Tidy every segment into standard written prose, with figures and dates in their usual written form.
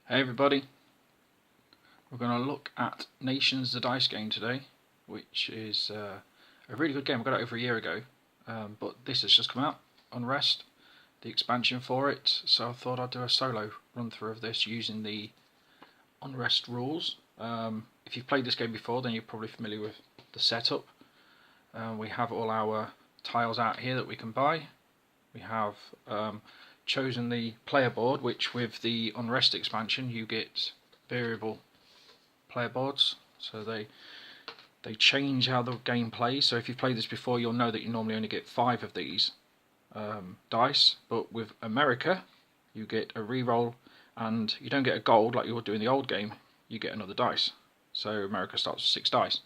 Hey everybody, we're going to look at Nations the Dice game today, which is a really good game. I got it over a year ago, but this has just come out, Unrest, the expansion for it, so I thought I'd do a solo run through of this using the Unrest rules. If you've played this game before, then you're probably familiar with the setup. We have all our tiles out here that we can buy. We have chosen the player board, which with the Unrest expansion you get variable player boards, so they change how the game plays. So if you've played this before, you'll know that you normally only get 5 of these dice, but with America you get a reroll, and you don't get a gold like you would do in the old game, you get another dice. So America starts with 6 dice.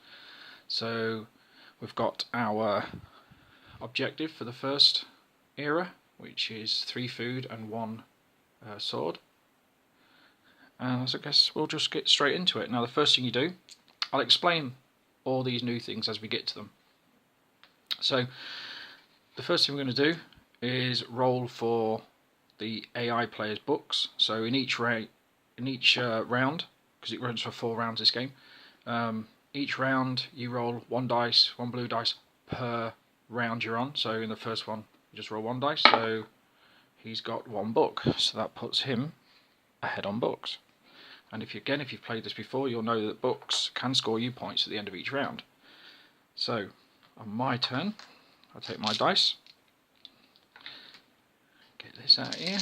So we've got our objective for the first era, which is 3 food and 1 sword. And so I guess we'll just get straight into it. Now the first thing you do, I'll explain all these new things as we get to them. So the first thing we're going to do is roll for the AI players' books. So in each round, because it runs for 4 rounds this game, each round you roll 1 dice, 1 blue dice per round you're on. So in the first one you just roll 1 dice, so he's got 1 book, so that puts him ahead on books. And if you've played this before, you'll know that books can score you points at the end of each round. So on my turn, I'll take my dice, get this out here,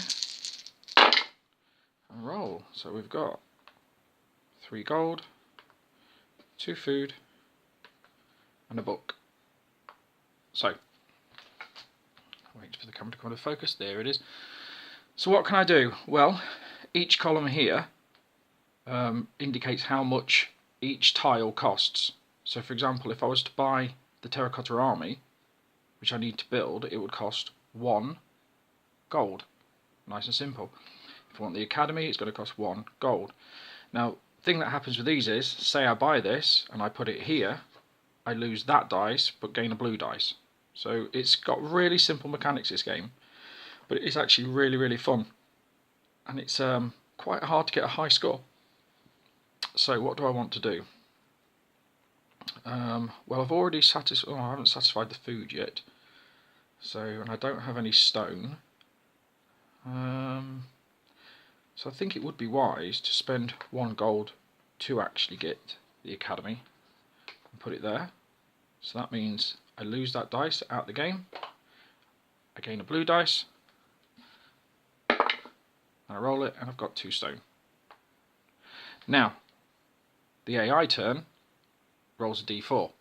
and roll. So we've got 3 gold, 2 food, and a book. So wait for the camera to come into focus. There it is. So what can I do? Well, each column here indicates how much each tile costs. So for example, if I was to buy the terracotta army, which I need to build, it would cost 1 gold. Nice and simple. If I want the academy, it's going to cost 1 gold. Now, the thing that happens with these is, say I buy this and I put it here, I lose that dice but gain a blue dice. So it's got really simple mechanics, this game, but it's actually really fun, and it's quite hard to get a high score. So what do I want to do? Well, I've already I haven't satisfied the food yet, so, and I don't have any stone, so I think it would be wise to spend 1 gold to actually get the academy and put it there. So that means I lose that dice out the game, I gain a blue dice, and I roll it, and I've got 2 stone. Now the AI turn rolls a d4.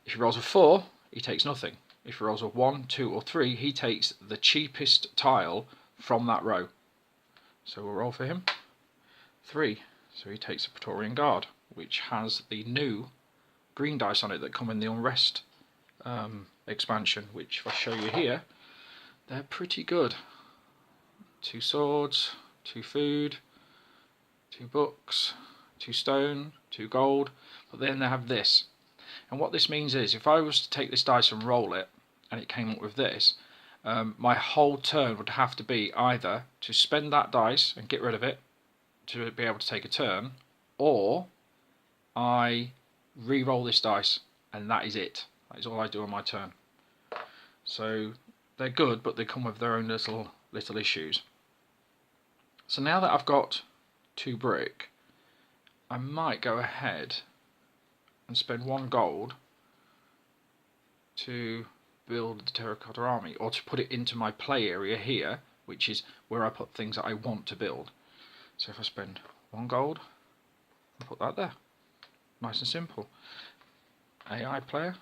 If he rolls a 4, he takes nothing. If he rolls a 1, 2 or 3, he takes the cheapest tile from that row. So we'll roll for him 3, so he takes the Praetorian Guard, which has the new green dice on it that come in the Unrest expansion, which if I show you here, they're pretty good. 2 swords, 2 food, 2 books, 2 stone, 2 gold, but then they have this. And what this means is, if I was to take this dice and roll it, and it came up with this, my whole turn would have to be either to spend that dice and get rid of it to be able to take a turn, or I re-roll this dice, and that is it. That is all I do on my turn. So they're good, but they come with their own little issues. So now that I've got 2 brick, I might go ahead and spend 1 gold to build the terracotta army, or to put it into my play area here, which is where I put things that I want to build. So if I spend 1 gold, I'll put that there. Nice and simple. AI player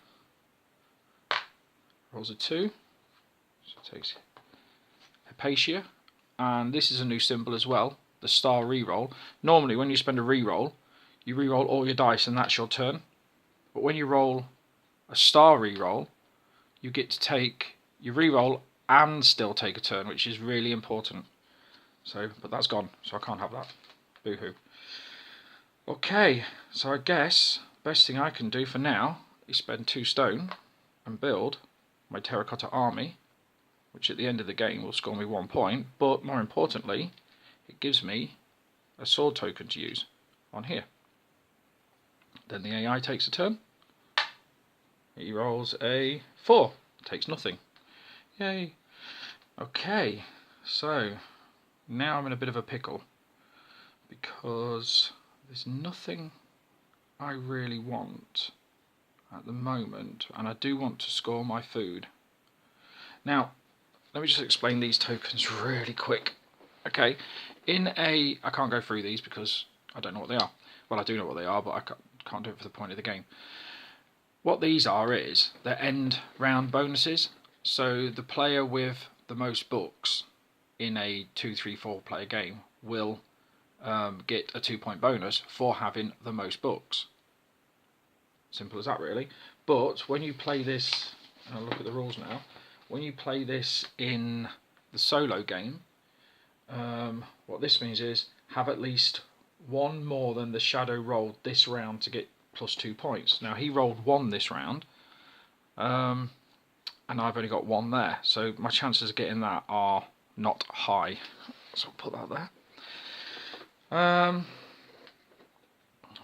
rolls a 2, so it takes Hypatia, and this is a new symbol as well, the star reroll. Normally when you spend a reroll, you reroll all your dice and that's your turn, but when you roll a star reroll, you get to take your reroll and still take a turn, which is really important. So, but that's gone, so I can't have that. Boo-hoo. Okay, so I guess the best thing I can do for now is spend 2 stone and build my terracotta army, which at the end of the game will score me 1 point, but more importantly, it gives me a sword token to use on here. Then the AI takes a turn. He rolls a 4. Takes nothing. Yay. Okay, so now I'm in a bit of a pickle because there's nothing I really want at the moment, and I do want to score my food. Now, let me just explain these tokens really quick. Okay, I can't go through these because I don't know what they are. Well, I do know what they are, but I can't do it for the point of the game. What these are is they're end round bonuses. So the player with the most books in a 2-3-4 player game will get a 2-point bonus for having the most books. Simple as that, really. But when you play this, and I'll look at the rules now, when you play this in the solo game, what this means is have at least one more than the shadow rolled this round to get plus 2 points. Now he rolled 1 this round, and I've only got 1 there, so my chances of getting that are not high. So I'll put that there.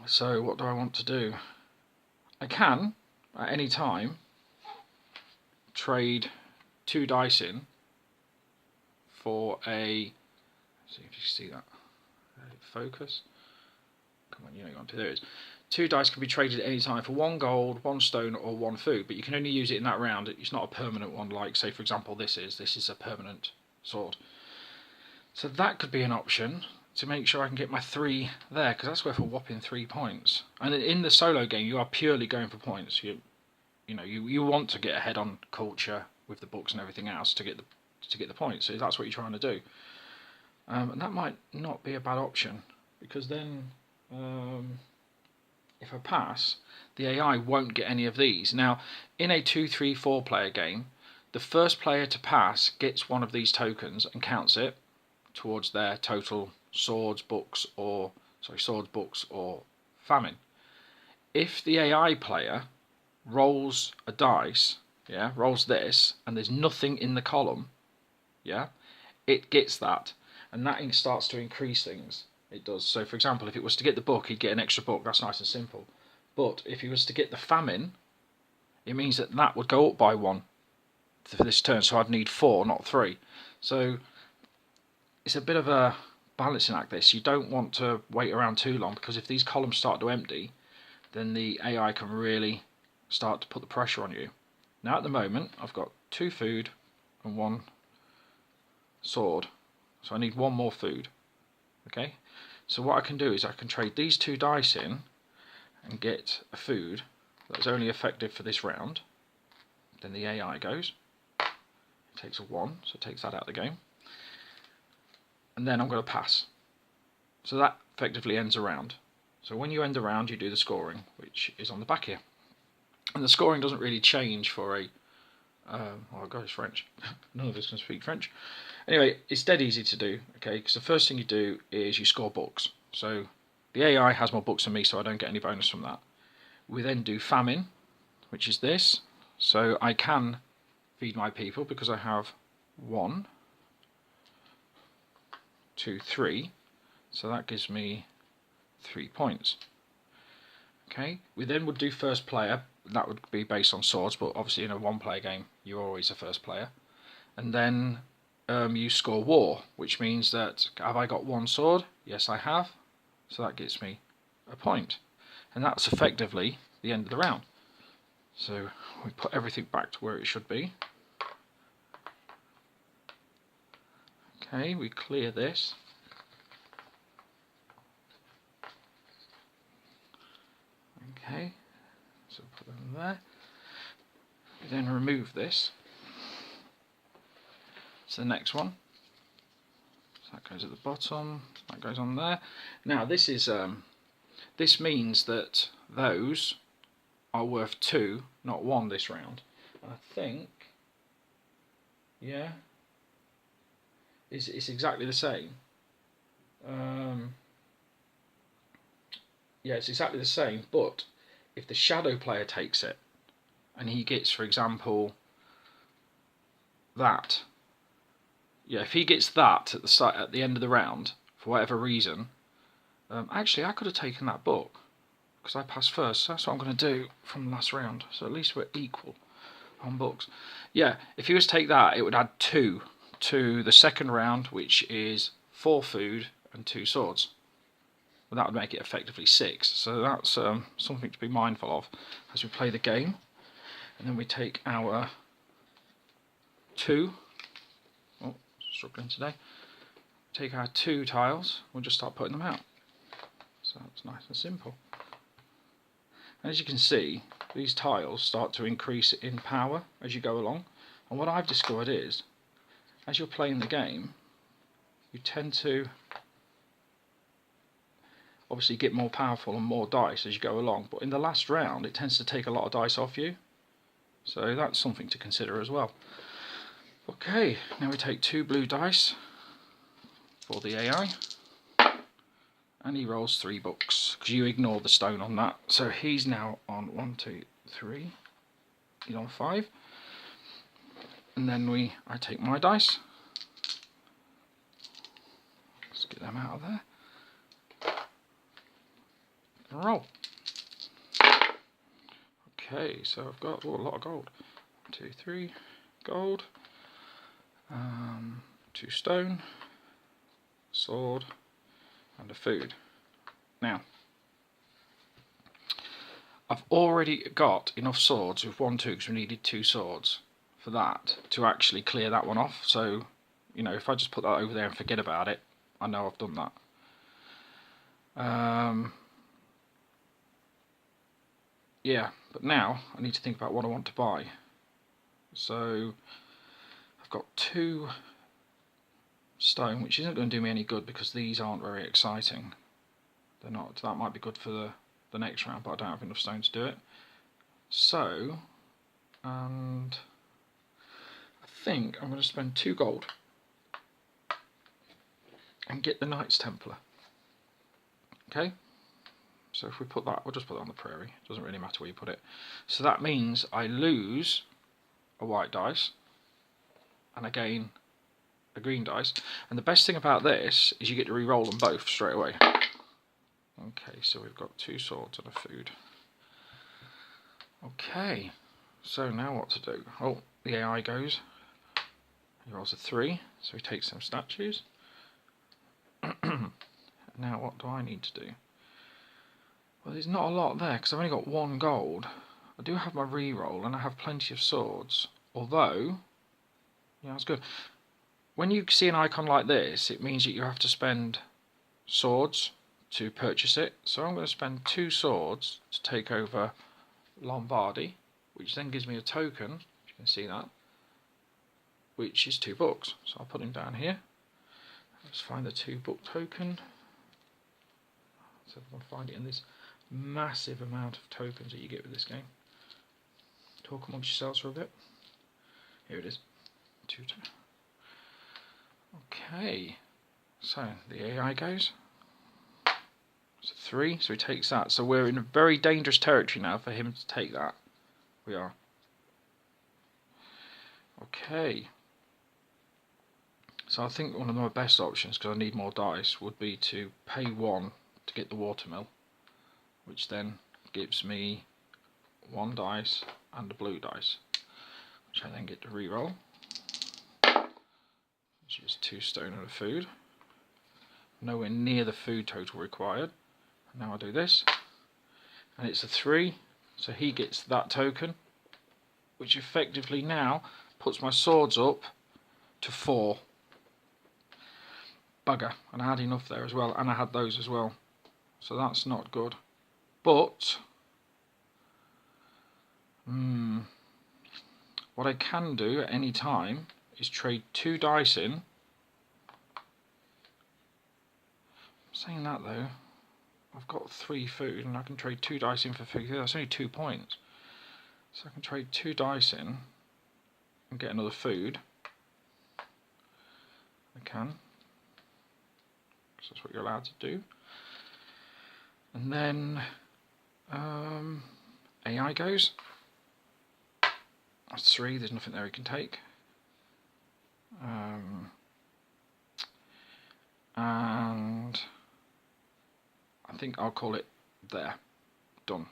So what do I want to do? I can, at any time, trade 2 dice in for a... see if you see that. Focus. Come on, you know you want to. There it is. 2 dice can be traded at any time for 1 gold, 1 stone, or 1 food, but you can only use it in that round. It's not a permanent one, like, say, for example, this is a permanent sword. So that could be an option to make sure I can get my 3 there, because that's worth a whopping 3 points. And in the solo game, you are purely going for points. You want to get ahead on culture with the books and everything else to get the points. So that's what you're trying to do. And that might not be a bad option, because then if I pass, the AI won't get any of these. Now, in a 2-3-4 player game, the first player to pass gets one of these tokens and counts it towards their total swords, books, or famine. If the AI player rolls a dice, rolls this, and there's nothing in the column, it gets that, and that starts to increase things. It does. So, for example, if it was to get the book, he'd get an extra book. That's nice and simple. But if he was to get the famine, it means that would go up by 1 for this turn. So I'd need 4, not 3. So it's a bit of a balancing act, this. You don't want to wait around too long, because if these columns start to empty, then the AI can really start to put the pressure on you. Now at the moment, I've got 2 food and 1 sword. So I need 1 more food. Okay, so what I can do is I can trade these 2 dice in and get a food that's only effective for this round. Then the AI goes, it takes a 1, so it takes that out of the game, and then I'm going to pass. So that effectively ends a round. So when you end a round, you do the scoring, which is on the back here, and the scoring doesn't really change for a oh god, it's French. None of us can speak French. Anyway, it's dead easy to do, okay, because the first thing you do is you score books. So the AI has more books than me, so I don't get any bonus from that. We then do famine, which is this. So I can feed my people because I have 1, 2, 3. So that gives me 3 points. Okay, we then would do first player. That would be based on swords, but obviously in a 1-player game, you're always a first player. And then you score war, which means that, have I got 1 sword? Yes, I have. So that gets me a point. And that's effectively the end of the round. So we put everything back to where it should be. Okay, we clear this. Okay, so put them there. We then remove this. So the next one. So that goes at the bottom. That goes on there. Now this is this means that those are worth 2, not 1 this round. And I think, yeah, it's exactly the same. Yeah, it's exactly the same, but if the shadow player takes it and he gets, for example, that, if he gets that at the end of the round for whatever reason, Actually, I could have taken that book because I passed first. So that's what I'm going to do from the last round. So at least we're equal on books. Yeah, if you was to take that, it would add 2 to the second round, which is 4 food and 2 swords. Well, that would make it effectively 6. So that's something to be mindful of as we play the game. And then we take our 2. Oh, struggling today. Take our 2 tiles. We'll just start putting them out. So that's nice and simple. And as you can see, these tiles start to increase in power as you go along. And what I've discovered is, as you're playing the game, you tend to obviously get more powerful and more dice as you go along. But in the last round, it tends to take a lot of dice off you. So that's something to consider as well. Okay, now we take 2 blue dice for the AI. And he rolls 3 books, because you ignore the stone on that. So he's now on 1, 2, 3. He's on 5. And then I take my dice. Let's get them out of there. And roll. Okay, so I've got a lot of gold. 1, 2, 3, gold. 2 stone, sword, and a food. Now, I've already got enough swords with 1, 2, because we needed 2 swords for that to actually clear that one off. So, you know, if I just put that over there and forget about it, I know I've done that. Yeah, but now I need to think about what I want to buy. So I've got 2 stone, which isn't going to do me any good because these aren't very exciting. They're not. That might be good for the next round, but I don't have enough stone to do it. So, and I think I'm going to spend 2 gold and get the Knights Templar. Okay, so if we put that, we'll just put that on the prairie. It doesn't really matter where you put it. So that means I lose a white dice and I gain a green dice. And the best thing about this is you get to re-roll them both straight away. Okay, so we've got 2 swords and a food. Okay, so now what to do? Oh, the AI goes. He rolls a 3, so he takes some statues. Now what do I need to do? Well, there's not a lot there because I've only got 1 gold. I do have my re-roll and I have plenty of swords. Although, yeah, that's good. When you see an icon like this, it means that you have to spend swords to purchase it. So I'm going to spend 2 swords to take over Lombardy, which then gives me a token, you can see that, which is 2 books. So I'll put him down here. Let's find the 2 book token. So I can find it in this massive amount of tokens that you get with this game. Talk amongst yourselves for a bit. Here it is. 2. Okay, so the AI goes. It's a 3, so he takes that. So we're in a very dangerous territory now for him to take that. We are. Okay. So I think one of my best options, because I need more dice, would be to pay 1 to get the watermill, which then gives me 1 dice and a blue dice, which I then get to re-roll, which is 2 stone and a food. Nowhere near the food total required. Now I do this, and it's a 3, so he gets that token, which effectively now puts my swords up to 4. Bugger, and I had enough there as well, and I had those as well, so that's not good. But what I can do at any time is trade 2 dice in. Saying that though, I've got 3 food and I can trade 2 dice in for food. That's only 2 points. So I can trade 2 dice in and get another food. I can, because that's what you're allowed to do. And then AI goes. That's 3, there's nothing there he can take. And I think I'll call it there. Done.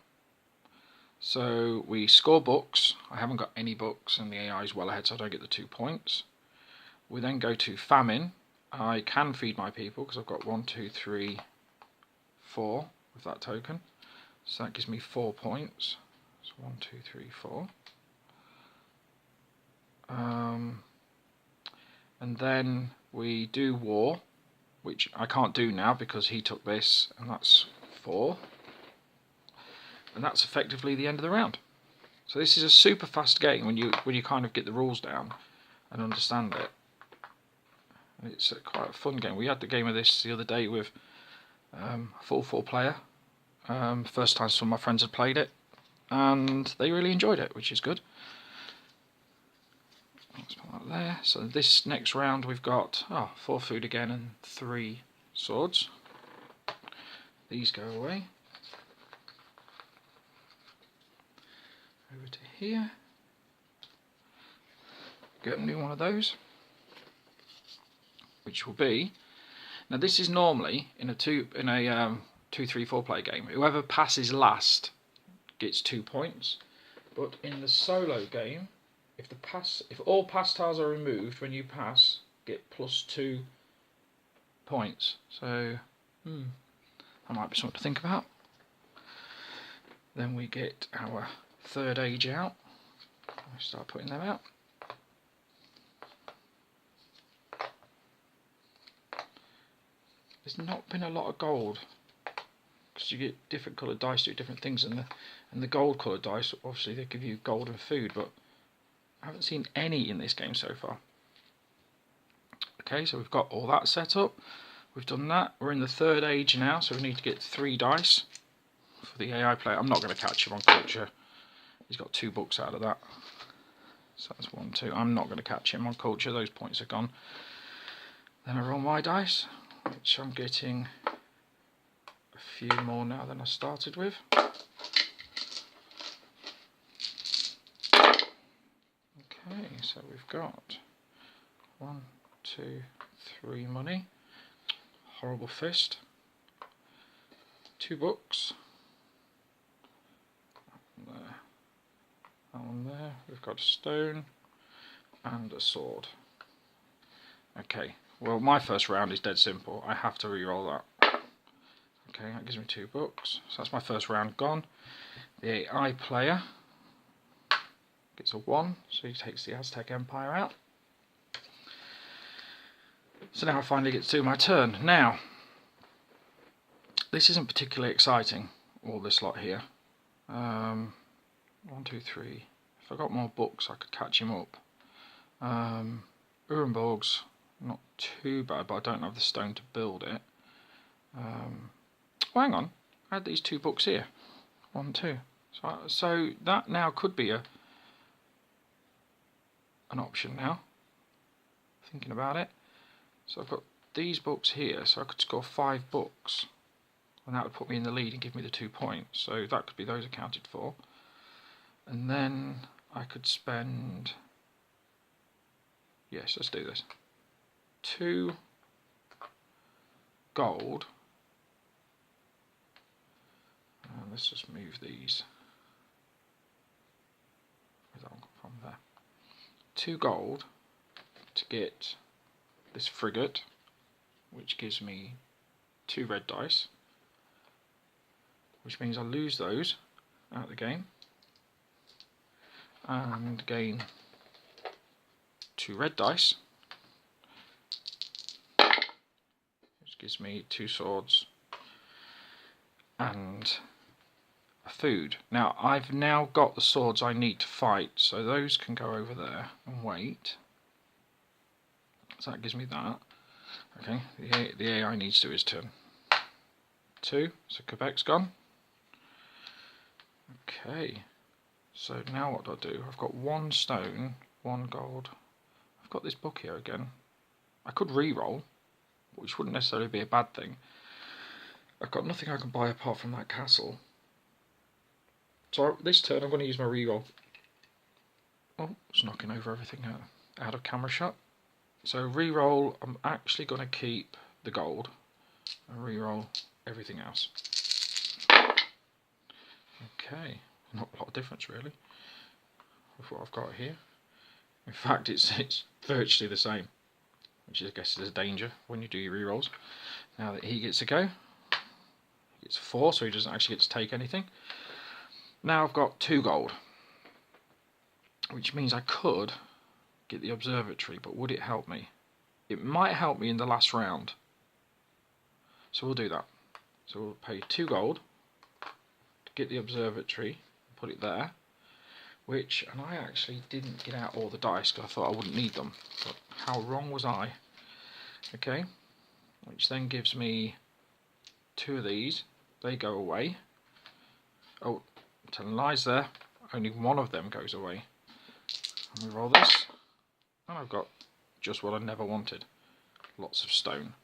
So we score books. I haven't got any books and the AI is well ahead, so I don't get the 2 points. We then go to famine. I can feed my people because I've got 1, 2, 3, 4 with that token. So that gives me 4 points. So 1, 2, 3, 4. And then we do war, which I can't do now because he took this, and that's 4. And that's effectively the end of the round. So this is a super fast game when you kind of get the rules down and understand it. And it's quite a fun game. We had the game of this the other day with a full 4-player. First time some of my friends had played it, and they really enjoyed it, which is good. Let's put that there. So this next round we've got 4 food again and 3 swords. These go away. Over to here. Get a new one of those, which will be, now this is normally in a 2, 3, 4 player game. Whoever passes last gets 2 points, but in the solo game, if all pass tiles are removed when you pass, get +2 points. So that might be something to think about. Then we get our third age out. I start putting them out. There's not been a lot of gold because you get different coloured dice to do different things, and the gold coloured dice, obviously they give you gold and food, but I haven't seen any in this game so far. Okay, so we've got all that set up. We've done that. We're in the third age now, so we need to get 3 dice for the AI player. I'm not going to catch him on culture. He's got 2 books out of that. So that's 1, 2. I'm not going to catch him on culture. Those points are gone. Then I roll my dice, which I'm getting a few more now than I started with. Okay, so we've got 1, 2, 3 money. Horrible fist. 2 books. There. That one there. We've got a stone and a sword. Okay, well my first round is dead simple. I have to re-roll that. Okay, that gives me 2 books. So that's my first round gone. The AI player gets a 1, so he takes the Aztec Empire out. So now I finally get to do my turn. Now, this isn't particularly exciting, all this lot here. 1, 2, 3. If I got more books, I could catch him up. Urenborg's not too bad, but I don't have the stone to build it. Well, hang on, I had these 2 books here. 1, 2. So that now could be an option now. Thinking about it. So I've got these books here, so I could score 5 books. And that would put me in the lead and give me the 2 points. So that could be those accounted for. And then I could spend... Yes, let's do this. 2 gold. And let's just move these. Where's that one come from? There. 2 gold to get this frigate, which gives me 2 red dice, which means I lose those out of the game and gain 2 red dice, which gives me 2 swords and a food. Now I've now got the swords I need to fight, so those can go over there and wait. So that gives me that. Okay, the AI needs to do his turn. 2, so Quebec's gone. Okay, so now what do I do? I've got 1 stone, 1 gold. I've got this book here again. I could re-roll, which wouldn't necessarily be a bad thing. I've got nothing I can buy apart from that castle. So this turn I'm going to use my re-roll. Oh, it's knocking over everything out of camera shot. So re-roll, I'm actually going to keep the gold and re-roll everything else. Okay, not a lot of difference really with what I've got here. In fact, it's virtually the same, which I guess is a danger when you do your rerolls. Now that he gets a go, he gets a 4, so he doesn't actually get to take anything. Now I've got 2 gold, which means I could get the observatory, but would it help me? It might help me in the last round, so we'll do that. So we'll pay 2 gold to get the observatory, put it there, which, and I actually didn't get out all the dice because I thought I wouldn't need them, but how wrong was I? Okay, which then gives me 2 of these, they go away. Oh, telling lies there, only 1 of them goes away. And we roll this, and I've got just what I never wanted, lots of stone.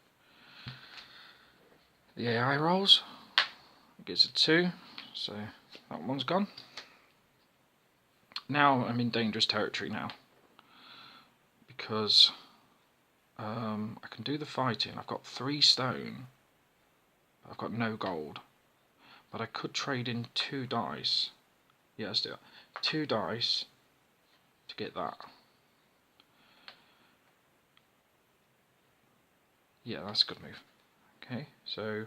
The AI rolls, it gets a 2, so that one's gone. Now I'm in dangerous territory now, because I can do the fighting. I've got 3 stone, but I've got no gold. But I could trade in 2 dice. Yeah, let's do it. 2 dice to get that. Yeah, that's a good move. Okay, so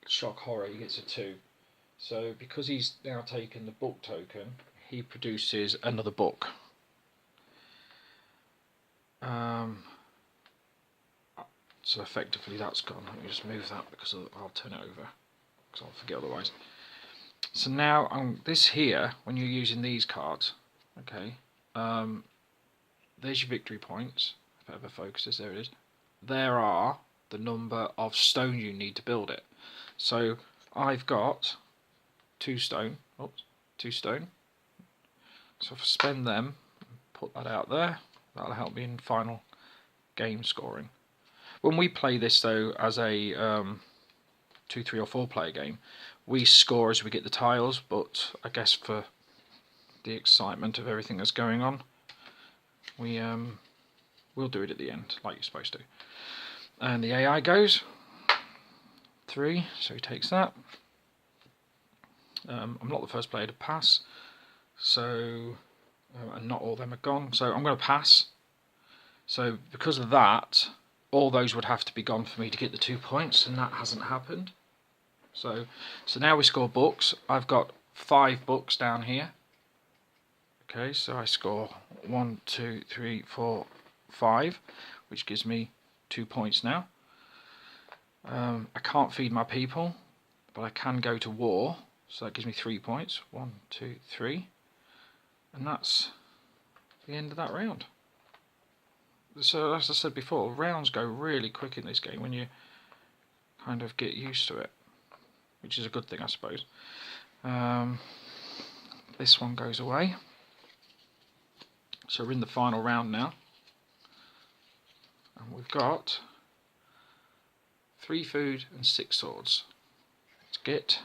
shock horror, he gets a 2. So because he's now taken the book token, he produces another book. So effectively that's gone. Let me just move that because I'll turn it over, because I'll forget otherwise. So now this here, when you're using these cards, okay, there's your victory points. If it ever focuses, there it is. There are the number of stone you need to build it. So I've got 2 stone. Oops, 2 stone. So if I spend them, put that out there, that'll help me in final game scoring. When we play this though as a 2, 3 or 4 player game, we score as we get the tiles, but I guess for the excitement of everything that's going on, we'll do it at the end like you're supposed to. And the AI goes 3, so he takes that. I'm not the first player to pass, so and not all of them are gone, so I'm going to pass. So because of that, all those would have to be gone for me to get the 2 points, and that hasn't happened. So now we score books. I've got 5 books down here. Okay, so I score 1, 2, 3, 4, 5, which gives me 2 points now. I can't feed my people, but I can go to war, so that gives me 3 points. 1, 2, 3, and that's the end of that round. So as I said before, rounds go really quick in this game when you kind of get used to it, which is a good thing, I suppose. This one goes away. So we're in the final round now, and we've got 3 food and 6 swords to get,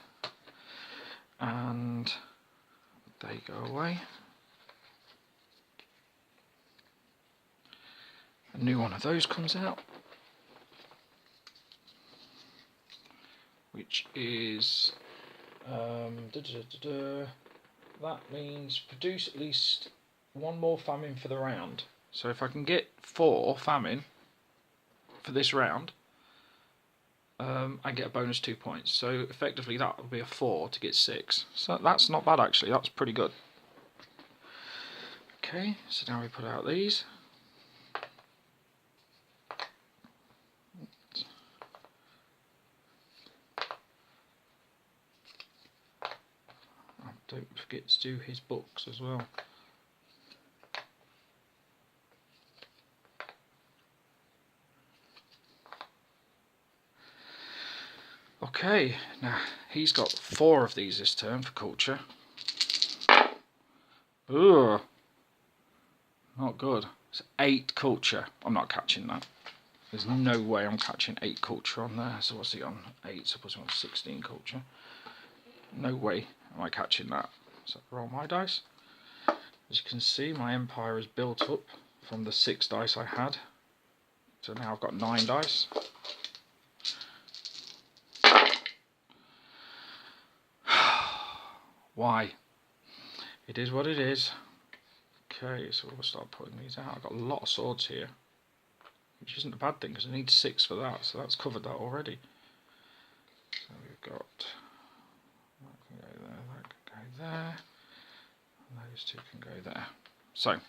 and they go away. A new one of those comes out, which is that means produce at least 1 more famine for the round. So if I can get 4 famine for this round, I get a bonus 2 points. So effectively that would be a 4 to get 6. So that's not bad actually, that's pretty good. Okay, so now we put out these. Don't forget to do his books as well. Okay, now he's got 4 of these this turn for culture. Ugh, not good. It's 8 culture. I'm not catching that. There's no way I'm catching 8 culture on there. So what's he on? 8, suppose I'm on 16 culture. No way am I catching that. So roll my dice. As you can see, my empire is built up from the 6 dice I had. So now I've got 9 dice. Why? It is what it is. Okay, so we'll start putting these out. I've got a lot of swords here, which isn't a bad thing because I need 6 for that, so that's covered that already. So we've got that can go there, that can go there, and those 2 can go there. So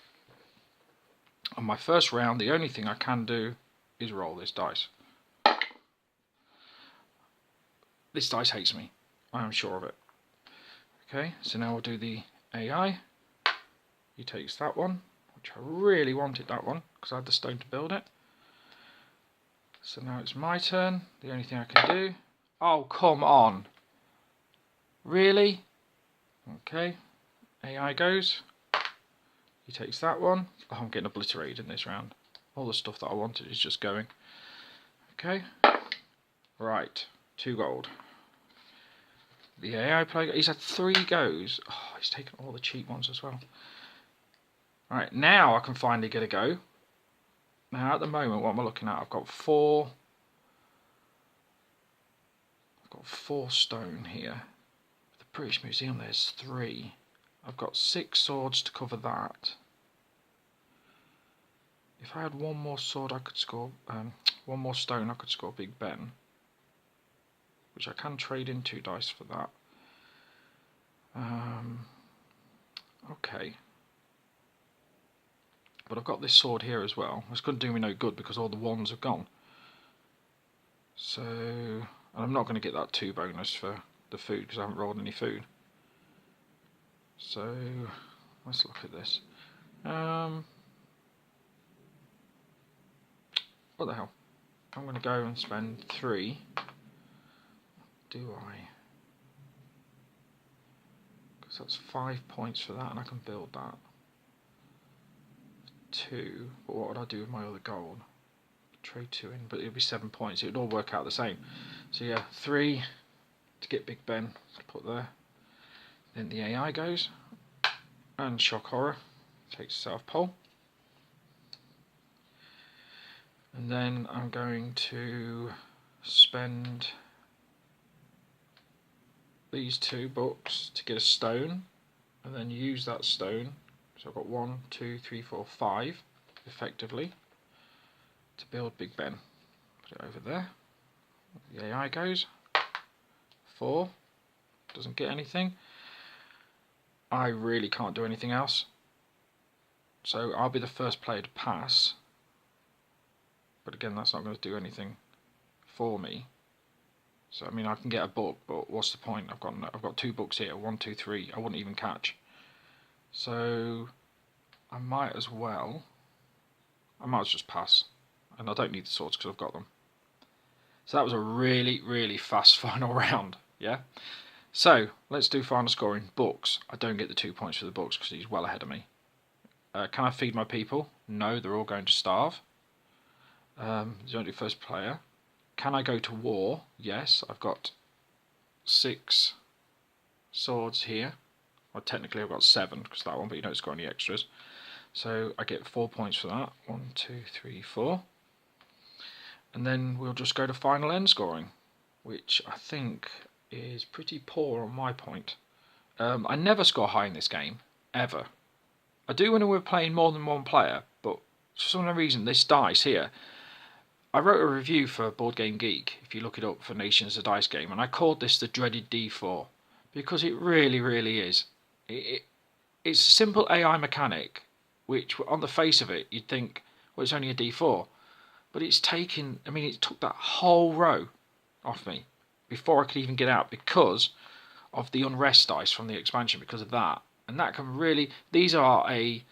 on my first round, the only thing I can do is roll this dice. This dice hates me, I am sure of it. Okay, so now we'll do the AI. He takes that one, which I really wanted that one because I had the stone to build it. So now it's my turn. The only thing I can do... Oh, come on. Really? Okay. AI goes. He takes that one. Oh, I'm getting obliterated in this round. All the stuff that I wanted is just going. Okay. Right. 2 gold. The AI player, he's had 3 goes. Oh, he's taken all the cheap ones as well. Right, now I can finally get a go. Now at the moment, what am I looking at? I've got 4 stone here. The British Museum, there's 3. I've got 6 swords to cover that. If I had 1 more sword, I could score 1 more stone. I could score Big Ben, which I can trade in 2 dice for that. Okay, but I've got this sword here as well. It's going to do me no good because all the 1s have gone. So, and I'm not going to get that 2 bonus for the food because I haven't rolled any food. So let's look at this. What the hell? I'm going to go and spend 3. Do I? Because that's 5 points for that, and I can build that. 2. But what would I do with my other gold? Trade 2 in, but it'll be 7 points. It would all work out the same. So yeah, 3 to get Big Ben to put there. Then the AI goes, and Shock Horror takes South Pole. And then I'm going to spend these 2 books to get a stone, and then use that stone. So I've got 1, 2, 3, 4, 5 effectively to build Big Ben. Put it over there. The AI goes. 4. Doesn't get anything. I really can't do anything else. So I'll be the first player to pass. But again, that's not going to do anything for me. So I mean, I can get a book, but what's the point? I've got 2 books here. 1, 2, 3. I wouldn't even catch. So I might as well just pass. And I don't need the swords because I've got them. So that was a really, really fast final round. Yeah. So let's do final scoring. Books. I don't get the 2 points for the books because he's well ahead of me. Can I feed my people? No, they're all going to starve. There's only first player. Can I go to war? Yes, I've got 6 swords here. Well, technically I've got 7 because that one, but you don't score any extras. So I get 4 points for that. 1, 2, 3, 4. And then we'll just go to final end scoring, which I think is pretty poor on my point. I never score high in this game, ever. I do when we're playing more than 1 player, but for some reason this dice here, I wrote a review for Board Game Geek, if you look it up, for Nations a Dice Game, and I called this the dreaded D4, because it really, really is. It's a simple AI mechanic, which on the face of it, you'd think, well, it's only a D4. But it's taken, I mean, it took that whole row off me before I could even get out because of the Unrest dice from the expansion, because of that. And that can really, it's a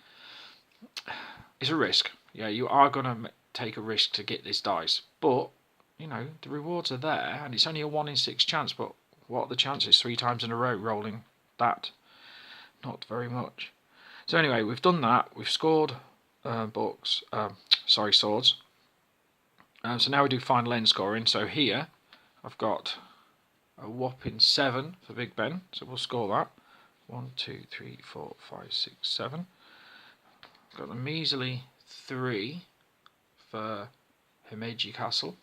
risk. Yeah, you are going to take a risk to get this dice. But, you know, the rewards are there, and it's only a 1 in 6 chance, but what are the chances 3 times in a row rolling that? Not very much. So anyway, we've done that. We've scored swords. So now we do final end scoring. So here I've got a whopping 7 for Big Ben. So we'll score that. 1, 2, 3, 4, 5, 6, 7. I've got a measly 3 for Himeji Castle.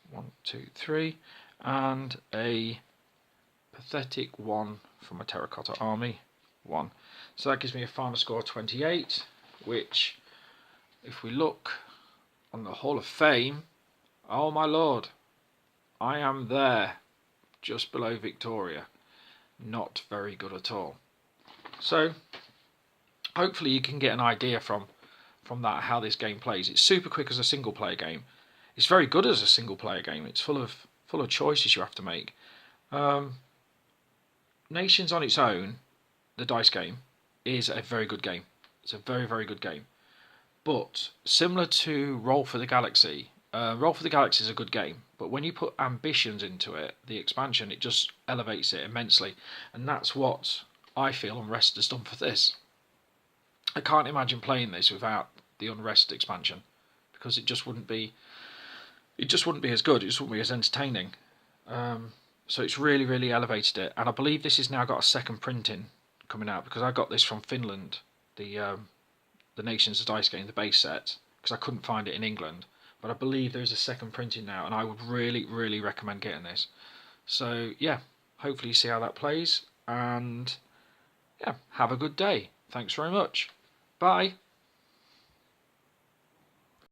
1, 2, 3. And a pathetic 1 for my terracotta army. 1. So that gives me a final score of 28, which, if we look on the Hall of Fame, oh my lord, I am there, just below Victoria. Not very good at all. So hopefully you can get an idea from that how this game plays. It's super quick as a single player game. It's very good as a single player game. It's full of choices you have to make. Nations on its own, the dice game, is a very good game. It's a very, very good game. But similar to Roll for the Galaxy, Roll for the Galaxy is a good game, but when you put ambitions into it, the expansion, it just elevates it immensely. And that's what I feel Unrest has done for this. I can't imagine playing this without the Unrest expansion, because it just wouldn't be as good, it just wouldn't be as entertaining. So it's really, really elevated it, and I believe this has now got a second printing coming out, because I got this from Finland, the Nations of Dice game, the base set, because I couldn't find it in England. But I believe there's a second printing now, and I would really, really recommend getting this. So yeah, hopefully you see how that plays, and yeah, have a good day. Thanks very much. Bye.